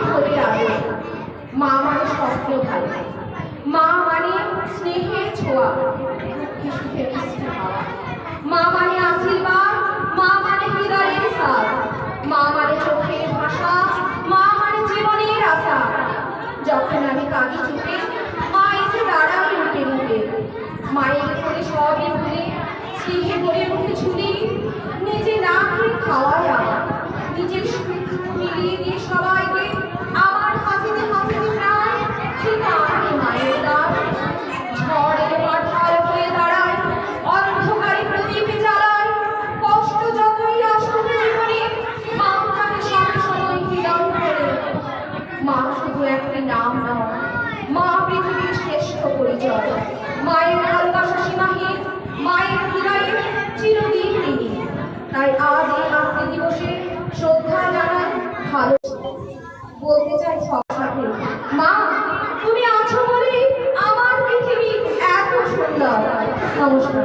ভরে আলো, মা মানে স্বপ্ন ভালো, মা মানে স্নেহের ছোঁয়া, দুঃখে সুখে মিষ্টি হাওয়া, মা মানে আশীর্বাদ, মা মানে হৃদয়ের সাথ, মা মানে চোখের ভাষা, মা মানে জীবনের আশা। যখন আমি কাঁদি চুপে মা এসে দাঁড়ায় রূপে রূপে, মায়ের করে সবই ভুলে স্নেহে ভরে মুখে ঝুলি, নিজে না খেয়ে খাওয়ায় আমার, নিজের সুখ মিলিয়ে দিয়ে সবাইকে আমার হাসিতে হাসিতে প্রায় সেটা আমি মায়ের দান। ঝড়ের মাথার হয়ে দাঁড়ায়, অন্ধকারে প্রদীপ জ্বালায়, কষ্ট যতই আসুক জীবনে মা থাকে সবসময় হৃদয় করে। মা শুধু একটি নাম নয়, মা পৃথিবীর শ্রেষ্ঠ পরিচয়, মায়ের ভালোবাসা সীমাহীন, মায়ের হৃদয়ে চিরদিন তিনি। তাই আজ এই মাতৃ দিবসে শ্রদ্ধা জানাই, ভালো বলতে চাই সব সাথে, মা তুমি আছো বলেই আমার পৃথিবী এত সুন্দর। নমস্কার।